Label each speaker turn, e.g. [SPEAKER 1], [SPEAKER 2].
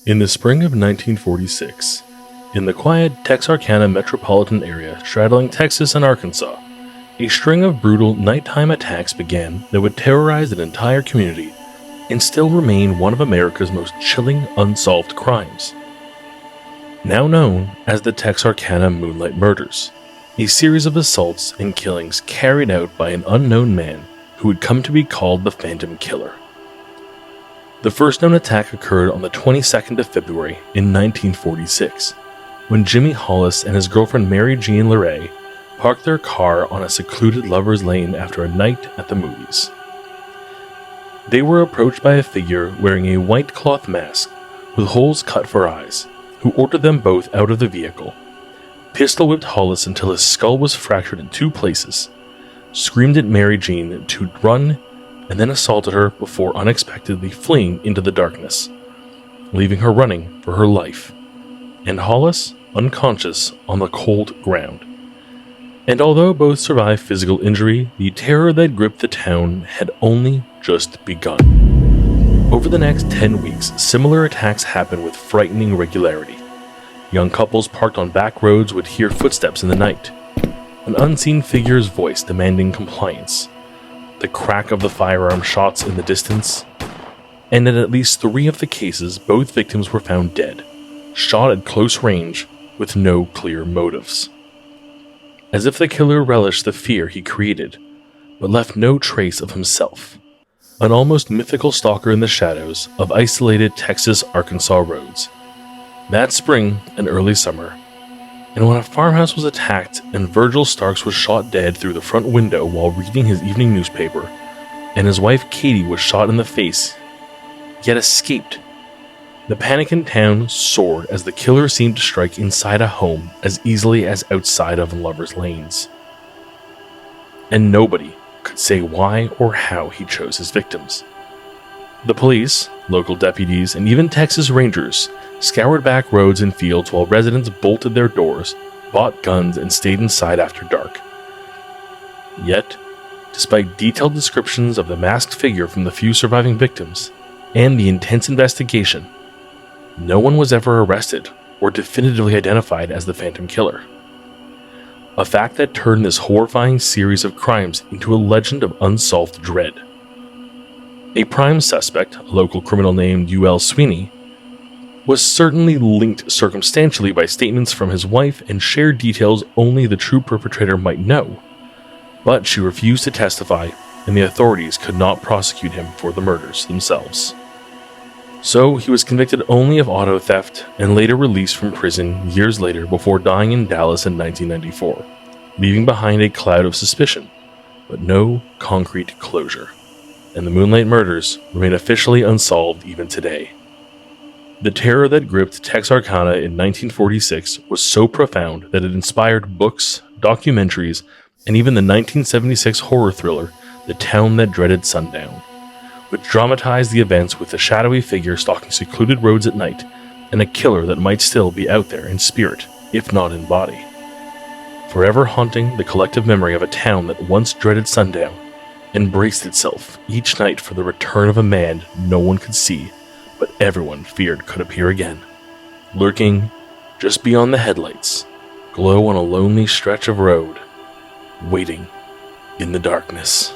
[SPEAKER 1] In the spring of 1946, in the quiet Texarkana metropolitan area straddling Texas and Arkansas, a string of brutal nighttime attacks began that would terrorize an entire community and still remain one of America's most chilling unsolved crimes. Now known as the Texarkana Moonlight Murders, a series of assaults and killings carried out by an unknown man who would come to be called the Phantom Killer. The first known attack occurred on the 22nd of February in 1946, when Jimmy Hollis and his girlfriend Mary Jean Leray parked their car on a secluded lover's lane after a night at the movies. They were approached by a figure wearing a white cloth mask with holes cut for eyes, who ordered them both out of the vehicle, pistol-whipped Hollis until his skull was fractured in two places, screamed at Mary Jean to run, and then assaulted her before unexpectedly fleeing into the darkness, leaving her running for her life, and Hollis unconscious on the cold ground. And although both survived physical injury, the terror that gripped the town had only just begun. Over the next 10 weeks, similar attacks happened with frightening regularity. Young couples parked on back roads would hear footsteps in the night, an unseen figure's voice demanding compliance, the crack of the firearm shots in the distance, and in at least 3 of the cases, both victims were found dead, shot at close range with no clear motives. As if the killer relished the fear he created, but left no trace of himself. An almost mythical stalker in the shadows of isolated Texas-Arkansas roads. That spring and early summer, and when a farmhouse was attacked and Virgil Starks was shot dead through the front window while reading his evening newspaper, and his wife Katie was shot in the face, yet escaped. The panic in town soared as the killer seemed to strike inside a home as easily as outside of lovers' lanes. And nobody could say why or how he chose his victims. The police, local deputies, and even Texas Rangers scoured back roads and fields while residents bolted their doors, bought guns, and stayed inside after dark. Yet, despite detailed descriptions of the masked figure from the few surviving victims, and the intense investigation, no one was ever arrested or definitively identified as the Phantom Killer. A fact that turned this horrifying series of crimes into a legend of unsolved dread. A prime suspect, a local criminal named U.L. Sweeney, was certainly linked circumstantially by statements from his wife and shared details only the true perpetrator might know, but she refused to testify, and the authorities could not prosecute him for the murders themselves. So he was convicted only of auto theft and later released from prison years later before dying in Dallas in 1994, leaving behind a cloud of suspicion, but no concrete closure. And the Moonlight Murders remain officially unsolved even today. The terror that gripped Texarkana in 1946 was so profound that it inspired books, documentaries, and even the 1976 horror thriller The Town That Dreaded Sundown, which dramatized the events with a shadowy figure stalking secluded roads at night and a killer that might still be out there in spirit, if not in body, forever haunting the collective memory of a town that once dreaded sundown and braced itself each night for the return of a man no one could see, but everyone feared could appear again, lurking just beyond the headlights, glow on a lonely stretch of road, waiting in the darkness.